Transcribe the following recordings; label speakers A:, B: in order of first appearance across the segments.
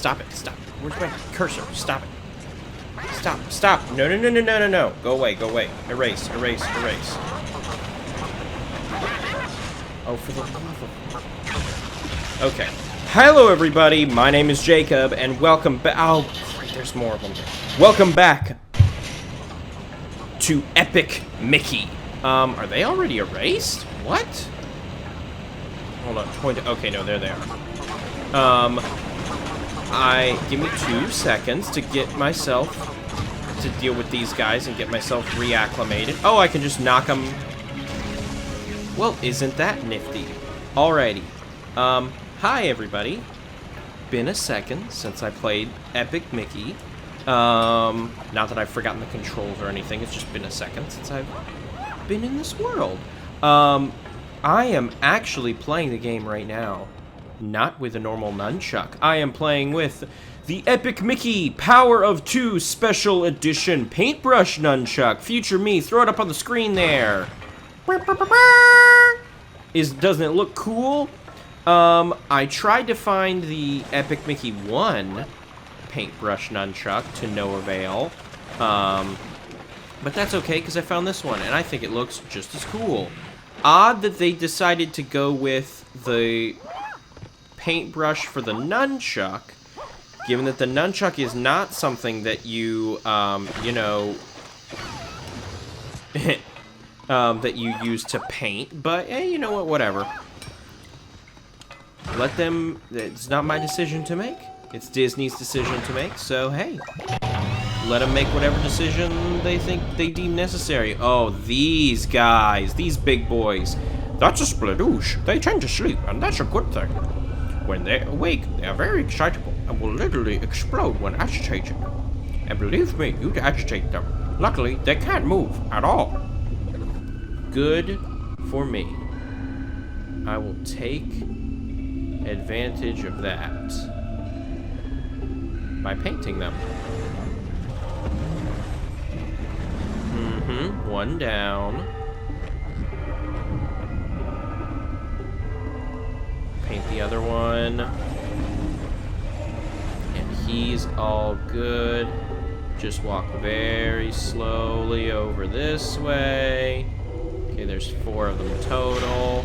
A: Stop it. Stop. Where's my cursor? Stop it. Stop. Stop. No, no, no, no, no, no, no. Go away. Go away. Erase. Erase. Erase. Oh, for the love of... Okay. Hello, everybody. My name is Jacob, and welcome back... Oh, great. There's more of them. Welcome back to Epic Mickey. Are they already erased? What? Hold on. Okay, no, there they are. Give me 2 seconds to get myself to deal with these guys and get myself reacclimated. Oh, I can just knock them. Well, isn't that nifty? Alrighty. Hi, everybody. Been a second since I played Epic Mickey. Not that I've forgotten the controls or anything. It's just been a second since I've been in this world. I am actually playing the game right now. Not with a normal nunchuck. I am playing with the Epic Mickey Power of 2 Special Edition Paintbrush Nunchuck. Future me, throw it up on the screen there. Doesn't it look cool? I tried to find the Epic Mickey 1 Paintbrush Nunchuck to no avail. But that's okay, because I found this one, and I think it looks just as cool. Odd that they decided to go with the paintbrush for the nunchuck, given that the nunchuck is not something that you, you know, that you use to paint, but, hey, you know what, whatever. Let them, it's not my decision to make, it's Disney's decision to make, so, hey, let them make whatever decision they think they deem necessary. Oh, these guys, these big boys. That's a spladdoosh. They tend to sleep, and that's a good thing. When they're awake, they are very excitable and will literally explode when agitated. And believe me, you'd agitate them. Luckily, they can't move at all. Good for me. I will take advantage of that by painting them. One down. Paint the other one. And he's all good. Just walk very slowly over this way. Okay, there's 4 of them total.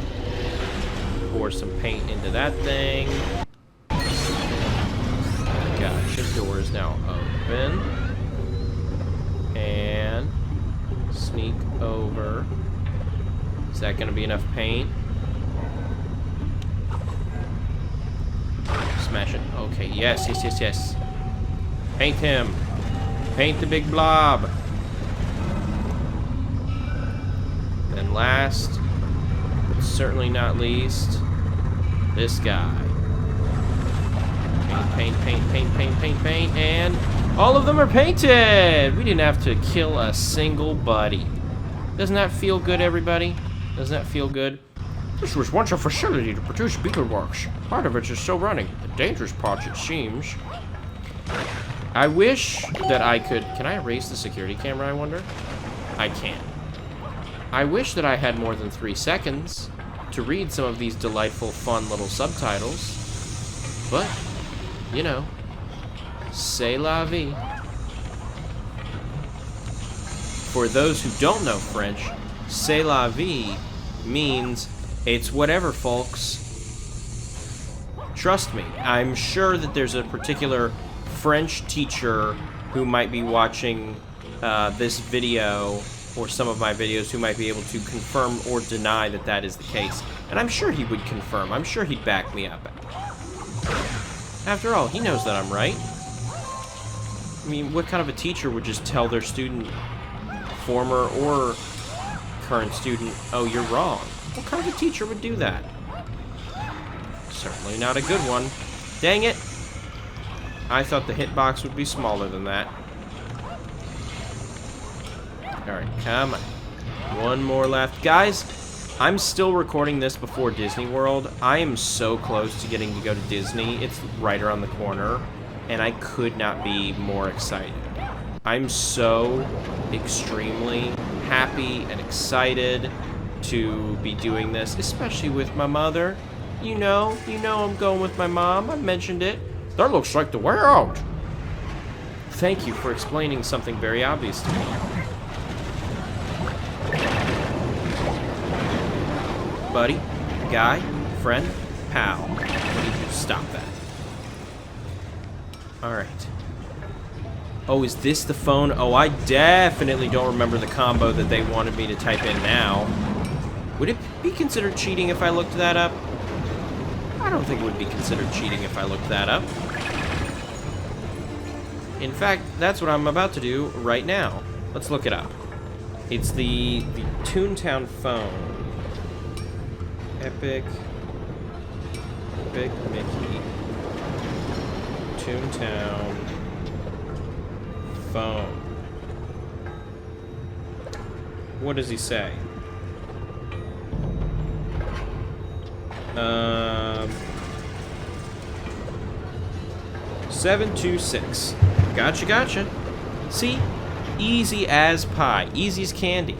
A: Pour some paint into that thing. Gotcha, door is now open. And sneak over. Is that gonna be enough paint? Smash it. Okay, yes, yes, yes, yes. Paint him. Paint the big blob. Then last, but certainly not least, this guy. Paint, paint, paint, paint, paint, paint, and all of them are painted! We didn't have to kill a single buddy. Doesn't that feel good, everybody? Doesn't that feel good? This was once a facility to produce beetleworks. Part of it is still running. The dangerous parts, it seems. I wish that I could... Can I erase the security camera, I wonder? I can. I wish that I had more than 3 seconds to read some of these delightful, fun little subtitles. But, you know, c'est la vie. For those who don't know French, c'est la vie means it's whatever, folks. Trust me, I'm sure that there's a particular French teacher who might be watching this video or some of my videos who might be able to confirm or deny that that is the case. And I'm sure he would confirm. I'm sure he'd back me up. After all, he knows that I'm right. I mean, what kind of a teacher would just tell their student, former or current student, oh, you're wrong? What kind of a teacher would do that? Certainly not a good one. Dang it! I thought the hitbox would be smaller than that. Alright, come on. One more left. Guys, I'm still recording this before Disney World. I am so close to getting to go to Disney. It's right around the corner. And I could not be more excited. I'm so extremely happy and excited to be doing this, especially with my mother. You know I'm going with my mom. I've mentioned it. That looks like the way out. Thank you for explaining something very obvious to me. Buddy, guy, friend, pal. I need you to stop that. Alright. Oh, is this the phone? Oh, I definitely don't remember the combo that they wanted me to type in now. Would it be considered cheating if I looked that up? I don't think it would be considered cheating if I looked that up. In fact, that's what I'm about to do right now. Let's look it up. It's the Toontown phone. Epic Mickey Toontown phone. What does he say? 726. Gotcha. See? Easy as pie. Easy as candy.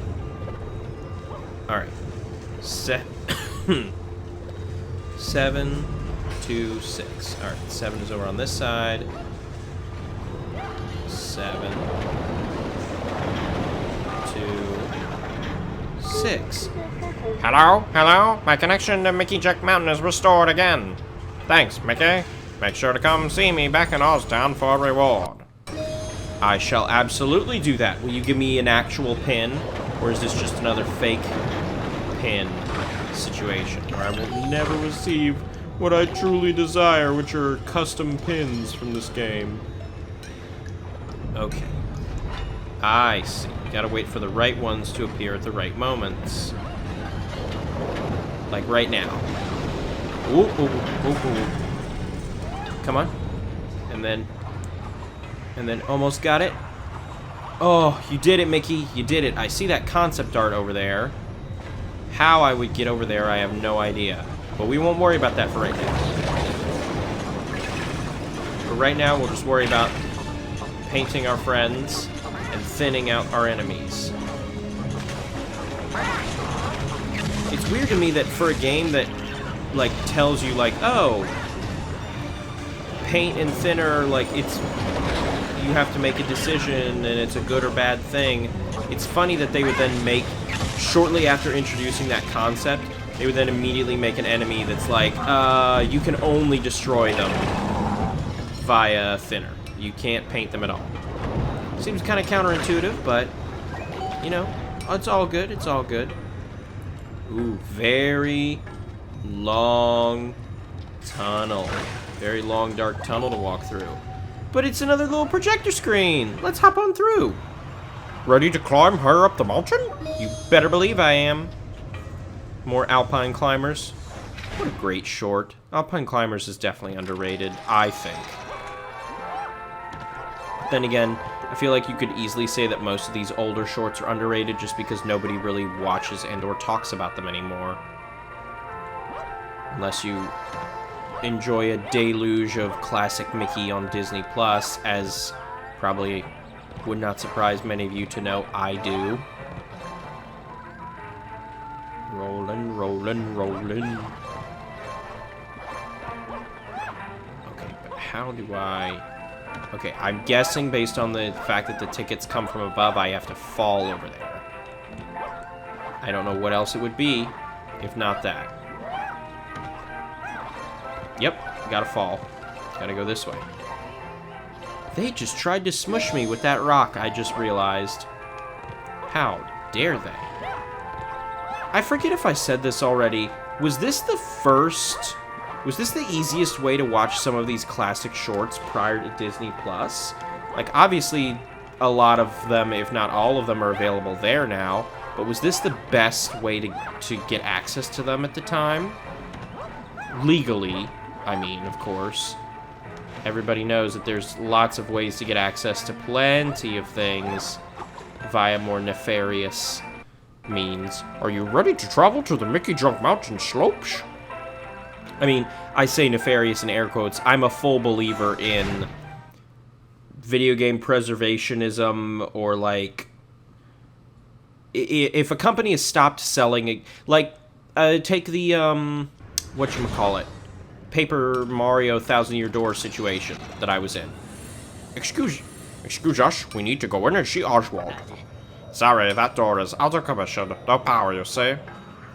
A: Alright. 726. Alright, 7 is over on this side. 7, 2, 6. Hello? My connection to Mickey Jack Mountain is restored again. Thanks, Mickey. Make sure to come see me back in Oztown for a reward. I shall absolutely do that. Will you give me an actual pin? Or is this just another fake pin situation where I will never receive what I truly desire, which are custom pins from this game? Okay. I see. Gotta wait for the right ones to appear at the right moments. Like right now. Ooh. Come on. And then almost got it. Oh, you did it, Mickey. You did it. I see that concept art over there. How I would get over there, I have no idea. But we won't worry about that for right now. For right now, we'll just worry about painting our friends and thinning out our enemies. It's weird to me that for a game that, like, tells you, like, oh, paint and thinner, like, it's, you have to make a decision and it's a good or bad thing. It's funny that they would then make, shortly after introducing that concept, they would then immediately make an enemy that's like, you can only destroy them via thinner. You can't paint them at all. Seems kind of counterintuitive, but, you know, it's all good. It's all good. Ooh, very long tunnel. Very long, dark tunnel to walk through. But it's another little projector screen. Let's hop on through. Ready to climb higher up the mountain? You better believe I am. More Alpine Climbers. What a great short. Alpine Climbers is definitely underrated, I think. Then again, I feel like you could easily say that most of these older shorts are underrated just because nobody really watches and or talks about them anymore. Unless you enjoy a deluge of classic Mickey on Disney Plus, as probably would not surprise many of you to know I do. Rolling. Okay, but how do I... Okay, I'm guessing based on the fact that the tickets come from above, I have to fall over there. I don't know what else it would be, if not that. Yep, gotta fall. Gotta go this way. They just tried to smush me with that rock, I just realized. How dare they? I forget if I said this already. Was this the easiest way to watch some of these classic shorts prior to Disney Plus? Like, obviously, a lot of them, if not all of them, are available there now. But was this the best way to get access to them at the time? Legally, I mean, of course. Everybody knows that there's lots of ways to get access to plenty of things via more nefarious means. Are you ready to travel to the Mickey Junk Mountain slopes? I mean, I say nefarious in air quotes. I'm a full believer in video game preservationism, or like, if a company has stopped selling, like, take the, whatchamacallit, Paper Mario Thousand Year Door situation that I was in. Excuse us, we need to go in and see Oswald.
B: Sorry, that door is out of commission. No power, you see?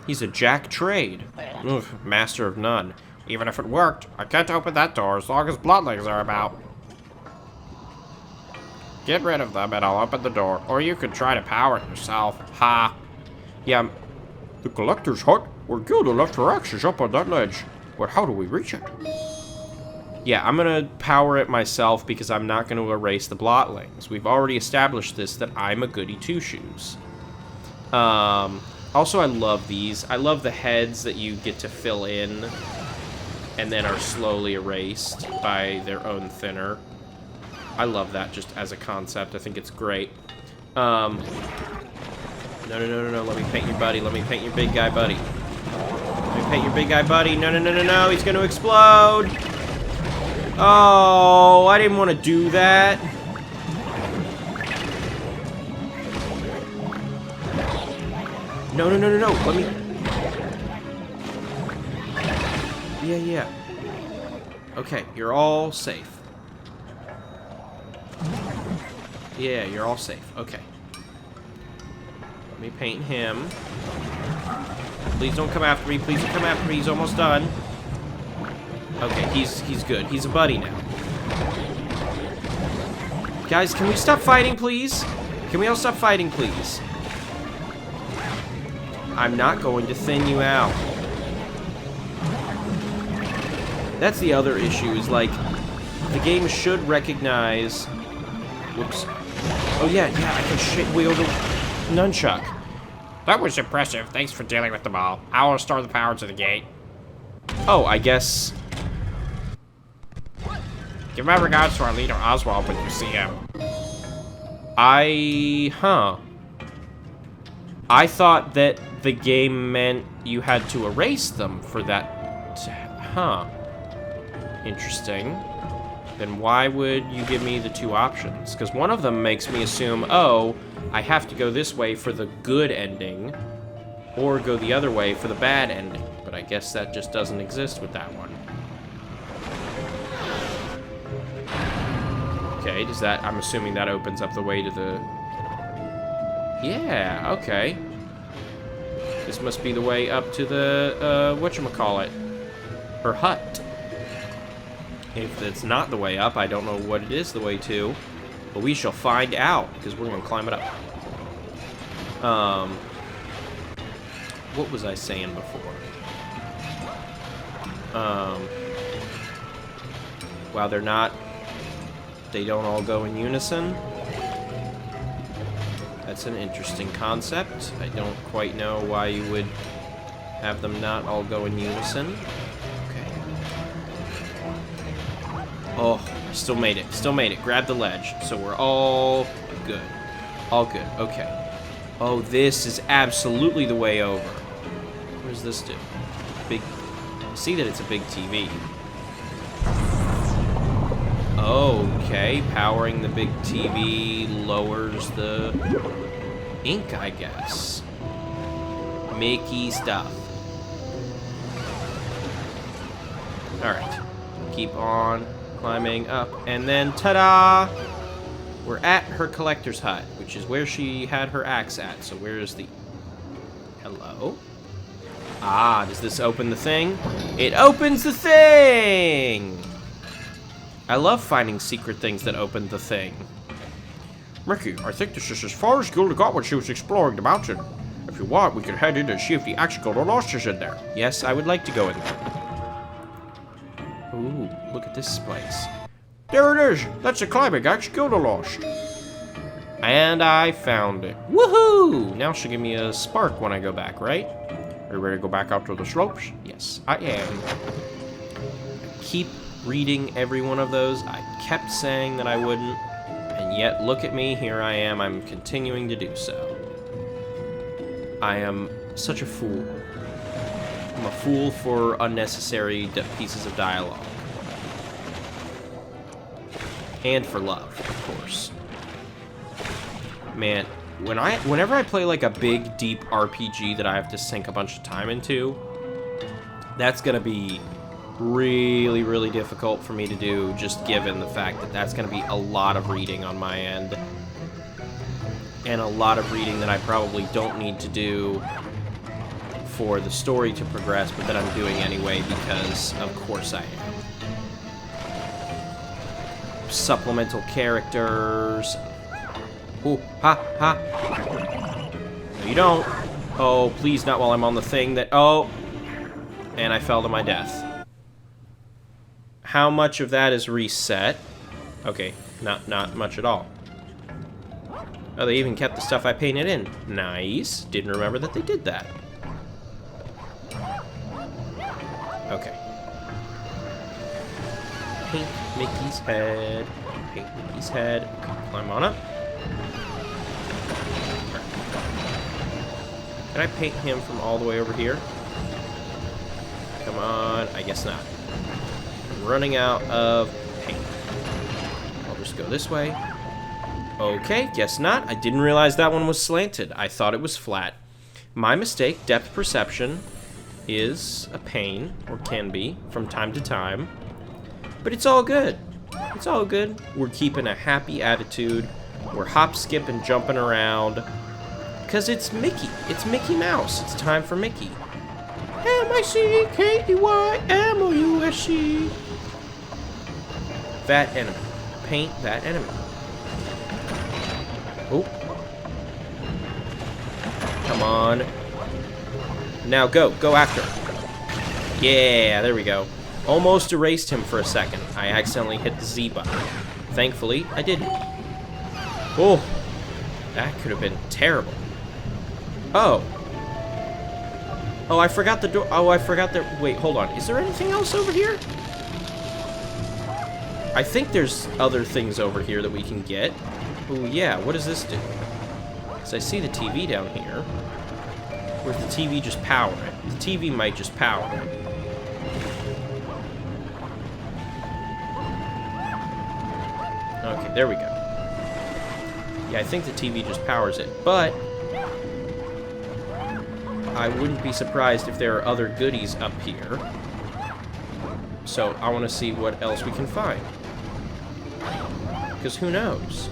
A: He's a jack trade. Oof, master of none.
B: Even if it worked, I can't open that door as long as bloodlings are about. Get rid of them and I'll open the door. Or you could try to power it yourself. Ha!
A: Yeah.
C: The collector's hut? Where Gilda left her axe is up on that ledge. But how do we reach it?
A: Yeah, I'm gonna power it myself because I'm not gonna erase the blotlings. We've already established this, that I'm a goody two-shoes. Also, I love these. I love the heads that you get to fill in and then are slowly erased by their own thinner. I love that just as a concept. I think it's great. No. Let me paint your buddy. Let me paint your big guy buddy. Let me paint your big guy buddy. No. He's gonna explode. Oh, I didn't want to do that. No. Let me... Yeah. Okay, you're all safe. Yeah, you're all safe. Okay. Let me paint him. Please don't come after me. Please don't come after me. He's almost done. Okay, he's good. He's a buddy now. Guys, can we stop fighting, please? Can we all stop fighting, please? I'm not going to thin you out. That's the other issue, is like, the game should recognize... Whoops. Oh yeah, I can wield a nunchuck.
B: That was impressive. Thanks for dealing with them all. I will restore the power to the gate.
A: Oh, I guess...
B: Give my regards to our leader, Oswald, when you see him.
A: I thought that the game meant you had to erase them for that. Huh. Interesting. Then why would you give me the two options? Because one of them makes me assume, oh, I have to go this way for the good ending, or go the other way for the bad ending. But I guess that just doesn't exist with that one. Okay, does that... I'm assuming that opens up the way to the... Yeah, okay. This must be the way up to the, whatchamacallit? Her hut. If it's not the way up, I don't know what it is the way to. But we shall find out, because we're going to climb it up. What was I saying before? Wow, they're not... They don't all go in unison. That's an interesting concept. I don't quite know why you would have them not all go in unison. Okay. Oh, still made it. Still made it. Grab the ledge. So we're all good. All good. Okay. Oh, this is absolutely the way over. What does this do? Big... See that it's a big TV. Okay, powering the big TV lowers the ink, I guess. Mickey stuff. Alright. Keep on climbing up. And then, ta-da! We're at her collector's hut, which is where she had her axe at. So where is the... Hello? Ah, does this open the thing? It opens the thing! I love finding secret things that open the thing.
C: Mickey, I think this is as far as Gilda got when she was exploring the mountain. If you want, we can head in and see if the axe Gilda lost is in there.
A: Yes, I would like to go in there. Ooh, look at this place.
C: There it is! That's the climbing axe Gilda lost.
A: And I found it. Woohoo! Now she'll give me a spark when I go back, right?
C: Are you ready to go back out to the slopes?
A: Yes, I am. Keep reading every one of those. I kept saying that I wouldn't, and yet look at me, here I am. I'm continuing to do so. I am such a fool. I'm a fool for unnecessary pieces of dialogue. And for love, of course. Man, whenever I play like a big, deep RPG that I have to sink a bunch of time into, that's gonna be really, really difficult for me to do, just given the fact that that's going to be a lot of reading on my end. And a lot of reading that I probably don't need to do for the story to progress, but that I'm doing anyway because, of course, I am. Supplemental characters. Ooh, ha, ha. No, you don't. Oh, please, not while I'm on the thing that... Oh. And I fell to my death. How much of that is reset? Okay, not much at all. Oh, they even kept the stuff I painted in. Nice. Didn't remember that they did that. Okay. Paint Mickey's head. Paint Mickey's head. Climb on up. Can I paint him from all the way over here? Come on. I guess not. I'm running out of paint. I'll just go this way. Okay, guess not. I didn't realize that one was slanted. I thought it was flat. My mistake. Depth perception is a pain, or can be, from time to time. But it's all good. It's all good. We're keeping a happy attitude. We're hop, skip, and jumping around. Because it's Mickey. It's Mickey Mouse. It's time for Mickey. M-I-C-K-E-Y-M-O-U-S-E. That enemy. Paint that enemy. Oh. Come on. Now go. Go after him. Yeah, there we go. Almost erased him for a second. I accidentally hit the Z button. Thankfully, I didn't. Oh. That could have been terrible. Oh. Oh, I forgot the door. Oh, I forgot the... Wait, hold on. Is there anything else over here? I think there's other things over here that we can get. Oh, yeah. What does this do? Because I see the TV down here. Or if the TV just power it? The TV might just power it. Okay, there we go. Yeah, I think the TV just powers it. But I wouldn't be surprised if there are other goodies up here. So I want to see what else we can find. Because who knows?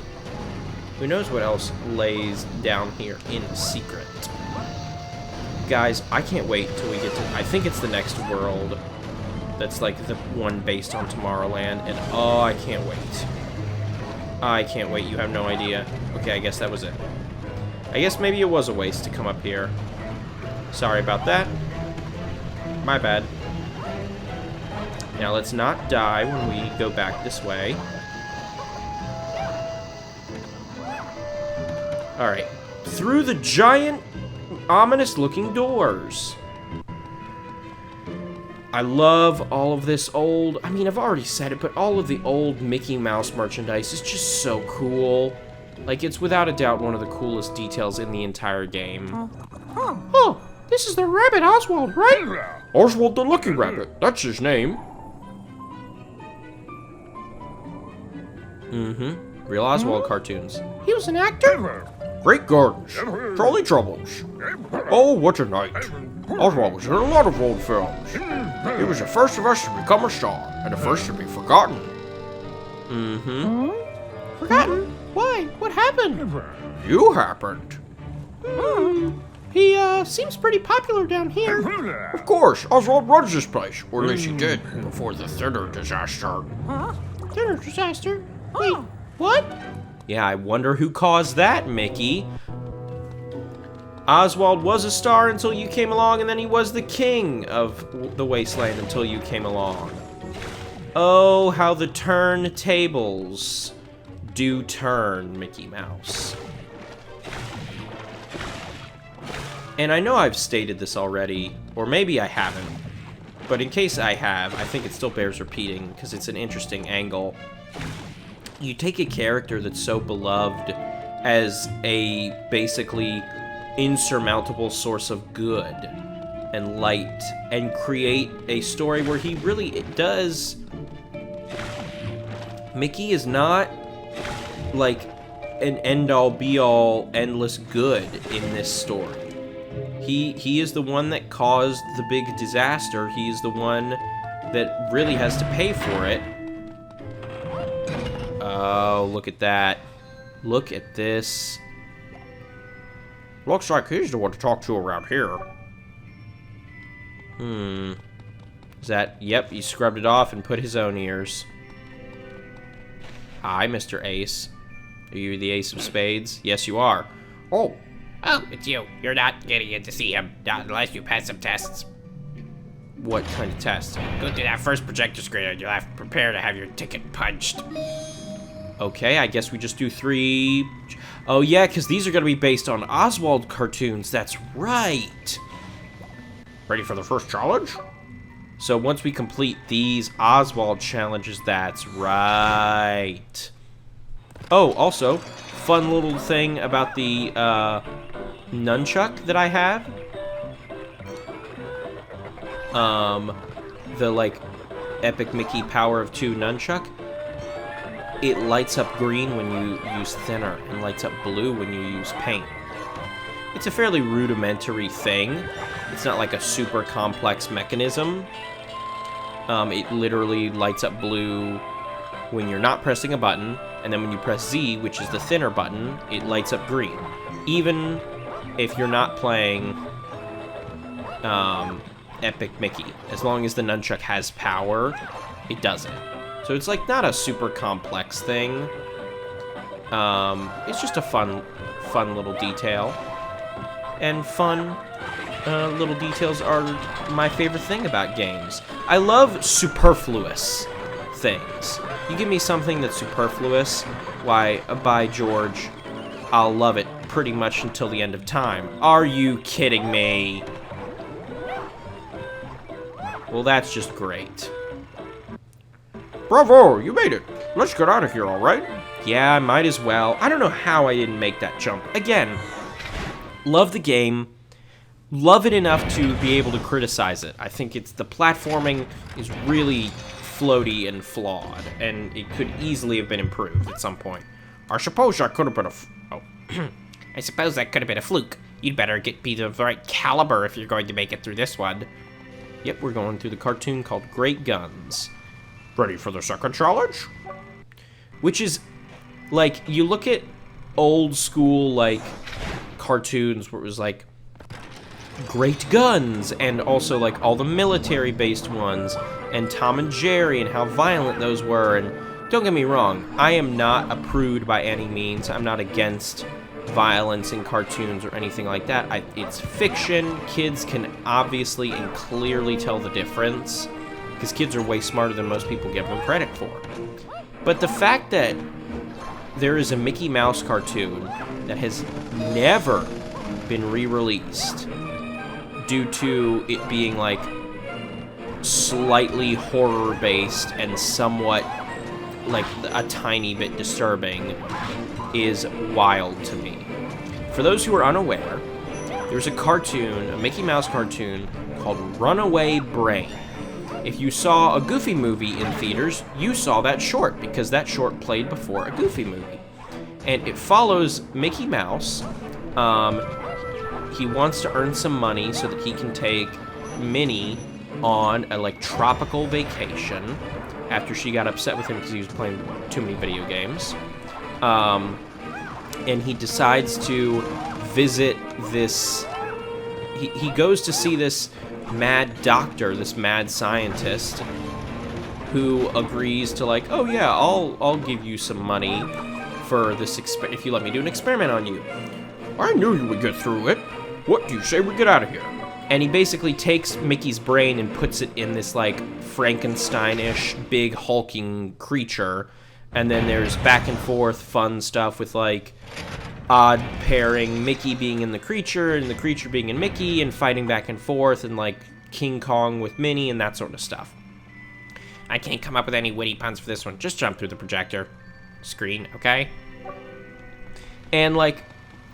A: Who knows what else lays down here in secret? Guys, I can't wait until we get to... I think it's the next world. That's like the one based on Tomorrowland. And oh, I can't wait. I can't wait. You have no idea. Okay, I guess that was it. I guess maybe it was a waste to come up here. Sorry about that. My bad. Now let's not die when we go back this way. Alright. Through the giant, ominous-looking doors. I love all of this old... I mean, I've already said it, but all of the old Mickey Mouse merchandise is just so cool. Like, it's without a doubt one of the coolest details in the entire game.
C: Oh, this is the rabbit Oswald, right? Oswald the Lucky Rabbit. That's his name.
A: Mm-hmm. Real Oswald cartoons.
C: He was an actor? Great Gardens. Charlie Troubles. Oh, what a night. Oswald was in a lot of old films. He was the first of us to become a star, and the first to be forgotten.
A: Mm-hmm.
C: Forgotten? Why? What happened? You happened.
D: He, seems pretty popular down here.
C: Of course, Oswald runs this place, or at least he did, before the Thinner disaster.
D: Huh? Dinner disaster? Wait, what?
A: Yeah, I wonder who caused that, Mickey. Oswald was a star until you came along, and then he was the king of the wasteland until you came along. Oh, how the turntables do turn, Mickey Mouse. And I know I've stated this already, or maybe I haven't, but in case I have, I think it still bears repeating, because it's an interesting angle. You take a character that's so beloved as a basically insurmountable source of good and light, and create a story where he really does... Mickey is not like an end-all be-all endless good in this story. He is the one that caused the big disaster. He is the one that really has to pay for it. Oh, look at that. Look at this.
C: Looks like he's the one to talk to around here.
A: Is that... Yep, he scrubbed it off and put his own ears. Hi, Mr. Ace. Are you the Ace of Spades? Yes, you are.
C: Oh,
B: It's you. You're not getting in to see him, not unless you pass some tests.
A: What kind of test?
B: Go to that first projector screen and you'll have to prepare to have your ticket punched.
A: Okay, I guess we just do 3... Oh, yeah, because these are going to be based on Oswald cartoons. That's right.
C: ready for the first challenge?
A: So once we complete these Oswald challenges, that's right. Oh, also, fun little thing about the nunchuck that I have. The, like, Epic Mickey Power of 2 nunchuck. It lights up green when you use thinner and lights up blue when you use paint. It's a fairly rudimentary thing. It's not like a super complex mechanism. It literally lights up blue when you're not pressing a button, and then when you press Z, which is the thinner button, it lights up green. Even if you're not playing Epic Mickey. As long as the nunchuck has power, it does it. So it's like not a super complex thing. It's just a fun little detail. And fun little details are my favorite thing about games. I love superfluous things. You give me something that's superfluous, why, by George, I'll love it pretty much until the end of time. Are you kidding me? Well, that's just great.
C: Bravo, you made it. Let's get out of here, alright?
A: Yeah, I might as well. I don't know how I didn't make that jump. Again, love the game. Love it enough to be able to criticize it. I think the platforming is really floaty and flawed, and it could easily have been improved at some point.
C: I suppose that could have been
B: I suppose that could have been a fluke. You'd better be the right caliber if you're going to make it through this one.
A: Yep, we're going through the cartoon called Great Guns.
C: Ready for the second challenge?
A: Which is, like, you look at old school, like, cartoons where it was, like, Great Guns, and also, like, all the military-based ones, and Tom and Jerry, and how violent those were, and don't get me wrong, I am not a prude by any means. I'm not against violence in cartoons or anything like that. It's fiction. Kids can obviously and clearly tell the difference, because kids are way smarter than most people give them credit for. But the fact that there is a Mickey Mouse cartoon that has never been re-released due to it being, like, slightly horror-based and somewhat, like, a tiny bit disturbing is wild to me. For those who are unaware, there's a cartoon, a Mickey Mouse cartoon, called Runaway Brain. If you saw a Goofy movie in theaters, you saw that short, because that short played before a Goofy movie. And it follows Mickey Mouse. He wants to earn some money so that he can take Minnie on a, like, tropical vacation after she got upset with him because he was playing too many video games. And he decides to visit this... He goes to see this mad doctor, this mad scientist, who agrees to, like, oh yeah, I'll give you some money for this if you let me do an experiment on you.
C: I knew you would get through it. What do you say we get out of here?
A: And he basically takes Mickey's brain and puts it in this, like, Frankenstein-ish big hulking creature, and then there's back and forth fun stuff with, like, odd pairing, Mickey being in the creature and the creature being in Mickey, and fighting back and forth, and, like, King Kong with Minnie and that sort of stuff.
B: I can't come up with any witty puns for this one. Just jump through the projector screen, okay?
A: And, like,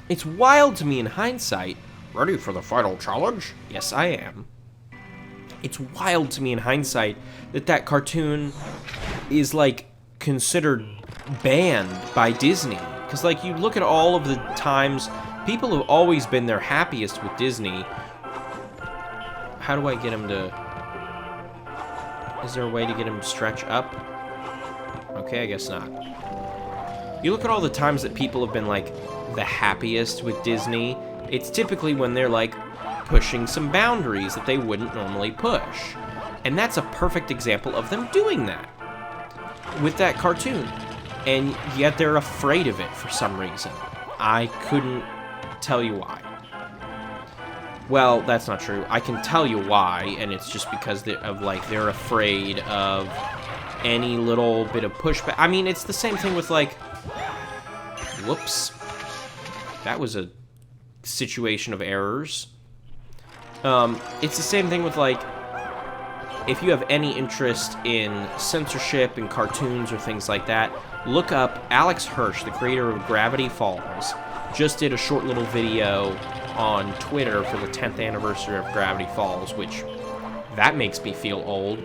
A: it's wild to me in hindsight.
C: Ready for the final challenge?
A: Yes, I am. It's wild to me in hindsight that cartoon is, like, considered banned by Disney. Because, like, you look at all of the times, people have always been their happiest with Disney. How do I get him to... Is there a way to get him to stretch up? Okay, I guess not. You look at all the times that people have been, like, the happiest with Disney. It's typically when they're, like, pushing some boundaries that they wouldn't normally push. And that's a perfect example of them doing that with that cartoon. And yet they're afraid of it for some reason. I couldn't tell you why. Well, that's not true. I can tell you why, and it's just because they're afraid of any little bit of pushback. I mean, it's the same thing with, like... Whoops. That was a situation of errors. It's the same thing with, like, if you have any interest in censorship and cartoons or things like that, look up Alex Hirsch, the creator of Gravity Falls, just did a short little video on Twitter for the 10th anniversary of Gravity Falls, which, that makes me feel old.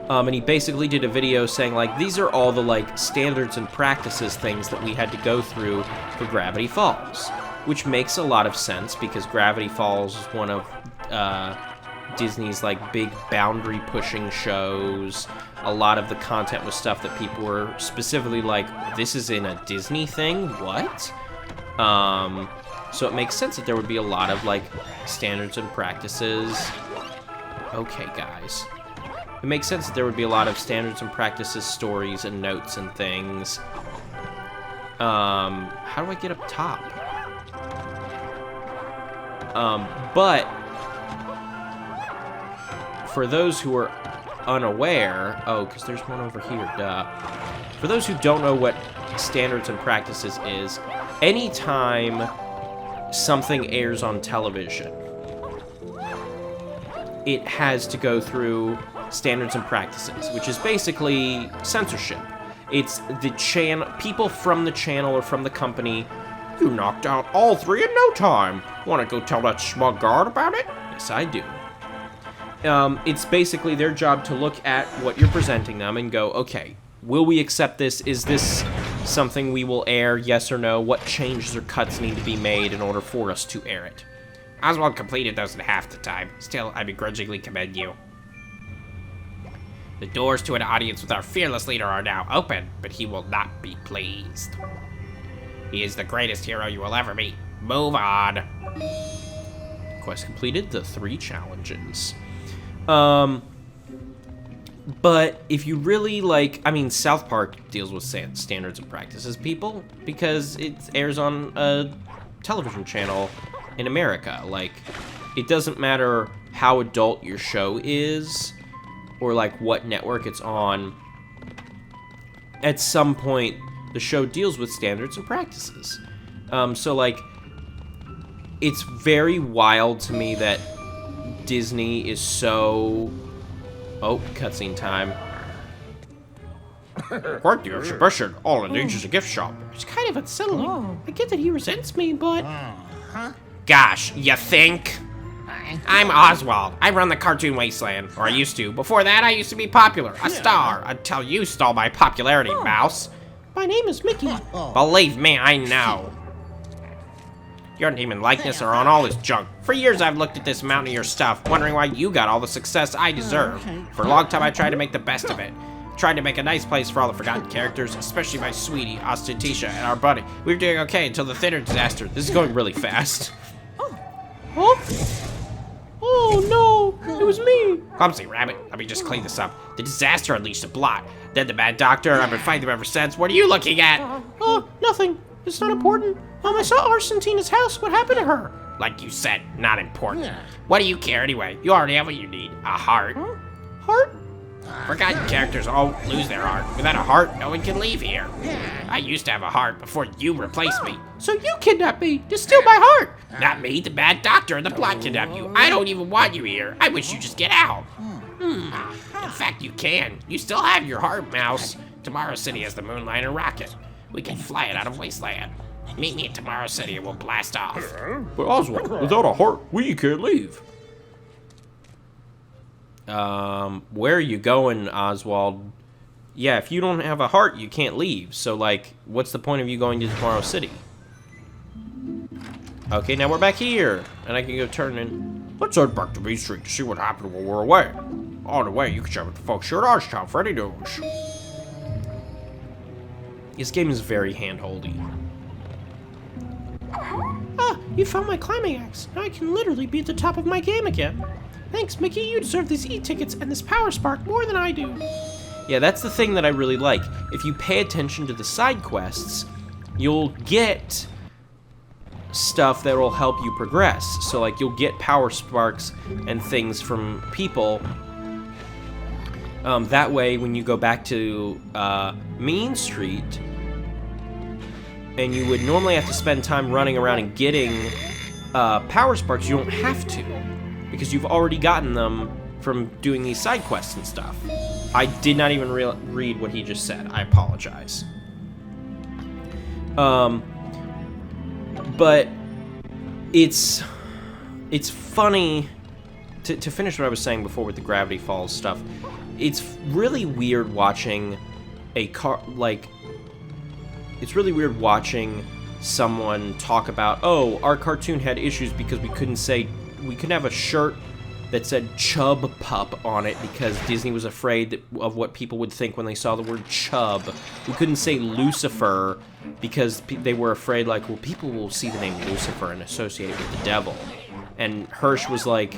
A: And he basically did a video saying, like, these are all the, like, standards and practices things that we had to go through for Gravity Falls, which makes a lot of sense because Gravity Falls is one of Disney's, like, big boundary-pushing shows. A lot of the content was stuff that people were specifically like, this is in a Disney thing? What? So it makes sense that there would be a lot of, like, standards and practices. Okay, guys. It makes sense that there would be a lot of standards and practices, stories, and notes and things. How do I get up top? But for those who are unaware... Oh, because there's one over here, duh. For those who don't know what standards and practices is, anytime something airs on television, it has to go through standards and practices, which is basically censorship. It's the people from the channel or from the company.
C: You knocked out all three in no time. Want to go tell that smug guard about it?
A: Yes, I do. It's basically their job to look at what you're presenting them and go, okay, will we accept this? Is this something we will air? Yes or no? What changes or cuts need to be made in order for us to air it?
B: Oswald completed those in half the time. Still, I begrudgingly commend you. The doors to an audience with our fearless leader are now open, but he will not be pleased. He is the greatest hero you will ever meet. Move on.
A: Quest completed, the 3 challenges. But if you really like, I mean, South Park deals with standards and practices, people, because it airs on a television channel in America. Like, it doesn't matter how adult your show is, or like what network it's on. At some point, the show deals with standards and practices. So like, it's very wild to me that Disney is so... Oh, cutscene time.
C: Quite the exhibition. All it needs is a gift shop.
D: It's kind of unsettling. I get that he resents me, but...
B: Gosh, you think? I'm Oswald. I run the Cartoon Wasteland, or I used to. Before that, I used to be popular, a star, until you stole my popularity, Mouse.
D: My name is Mickey.
B: Believe me, I know. Your name and likeness are on all this junk. For years, I've looked at this mountain of your stuff, wondering why you got all the success I deserve. For a long time, I tried to make the best of it. Tried to make a nice place for all the forgotten characters, especially my sweetie, Austen, and our buddy. We were doing okay until the theater disaster.
A: This is going really fast.
D: Huh? Oh no, it was me.
B: Clumsy rabbit, let me just clean this up. The disaster unleashed a blot. Then the bad doctor, and I've been fighting them ever since. What are you looking at?
D: Nothing. It's not important. I saw Argentina's house. What happened to her?
B: Like you said, not important. What do you care anyway? You already have what you need. A heart.
D: Huh? Heart?
B: Forgotten characters all lose their heart. Without a heart, no one can leave here. I used to have a heart before you replaced me.
D: So you kidnapped me to steal my heart?
B: Not me, the bad doctor and the plot kidnapped you. I don't even want you here. I wish you just get out. In fact, you can. You still have your heart, Mouse. Tomorrow City has the Moonliner rocket. We can fly it out of Wasteland. Meet me at Tomorrow City and we'll blast off.
C: But Oswald, without a heart, we can't leave.
A: Where are you going, Oswald? Yeah, if you don't have a heart, you can't leave. So, like, what's the point of you going to Tomorrow City? Okay, now we're back here. And I can go turn in.
C: Let's head back to B Street to see what happened while we're away. On the way, you can share with the folks here at Archtown for any news.
A: This game is very hand-holdy.
D: Ah, you found my climbing axe. Now I can literally be at the top of my game again. Thanks, Mickey. You deserve these e-tickets and this power spark more than I do.
A: Yeah, that's the thing that I really like. If you pay attention to the side quests, you'll get stuff that will help you progress. So, like, you'll get power sparks and things from people. That way, when you go back to Mean Street, and you would normally have to spend time running around and getting power sparks, you don't have to, because you've already gotten them from doing these side quests and stuff. I did not even read what he just said. I apologize. But it's funny to finish what I was saying before with the Gravity Falls stuff. It's really weird watching it's really weird watching someone talk about, oh, our cartoon had issues because we couldn't have a shirt that said Chub Pup on it because Disney was afraid of what people would think when they saw the word chub. We couldn't say Lucifer because they were afraid, like, well, people will see the name Lucifer and associate it with the devil. And Hirsch was like,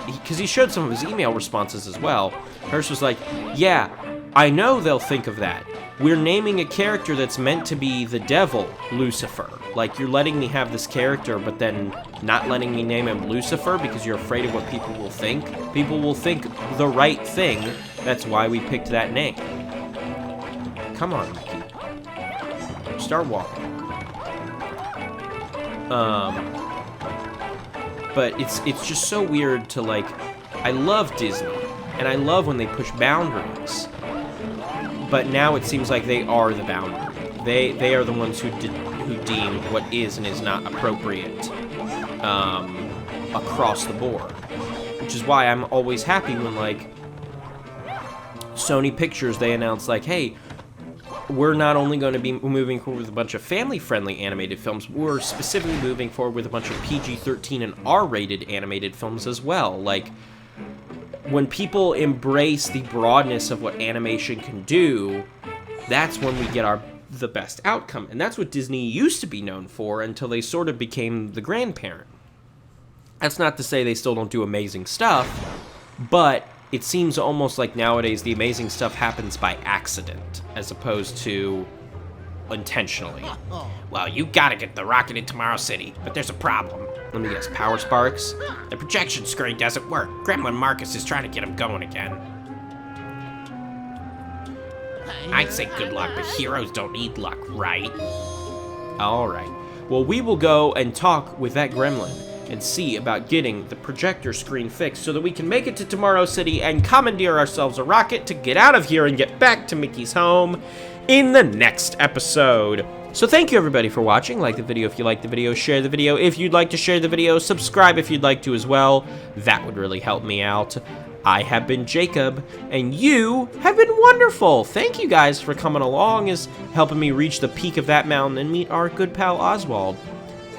A: because he showed some of his email responses as well, Hirsch was like, yeah, I know they'll think of that. We're naming a character that's meant to be the devil, Lucifer. Like, you're letting me have this character, but then not letting me name him Lucifer because you're afraid of what people will think? People will think the right thing. That's why we picked that name. Come on, Mickey. Start walking. But it's just so weird to, like, I love Disney, and I love when they push boundaries. But now it seems like they are the boundary. They are the ones who deem what is and is not appropriate across the board. Which is why I'm always happy when, like, Sony Pictures, they announce, like, hey, we're not only going to be moving forward with a bunch of family-friendly animated films, we're specifically moving forward with a bunch of PG-13 and R-rated animated films as well. Like, when people embrace the broadness of what animation can do, that's when we get the best outcome. And that's what Disney used to be known for until they sort of became the grandparent. That's not to say they still don't do amazing stuff, but it seems almost like nowadays the amazing stuff happens by accident as opposed to intentionally.
B: Well, you gotta get the rocket in Tomorrow City, but there's a problem.
A: Let me guess, power sparks?
B: The projection screen doesn't work. Gremlin Marcus is trying to get him going again. I'd say good luck, but heroes don't need luck, right?
A: Alright. Well, we will go and talk with that gremlin and see about getting the projector screen fixed so that we can make it to Tomorrow City and commandeer ourselves a rocket to get out of here and get back to Mickey's home in the next episode. So thank you everybody for watching. Like the video if you like the video, share the video if you'd like to share the video, subscribe if you'd like to as well. That would really help me out. I have been Jacob, and you have been wonderful. Thank you guys for coming along, as helping me reach the peak of that mountain and meet our good pal Oswald.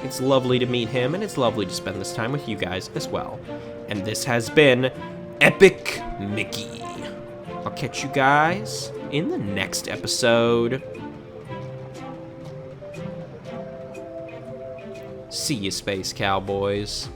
A: It's lovely to meet him, and it's lovely to spend this time with you guys as well. And this has been Epic Mickey. I'll catch you guys in the next episode. See you, Space Cowboys.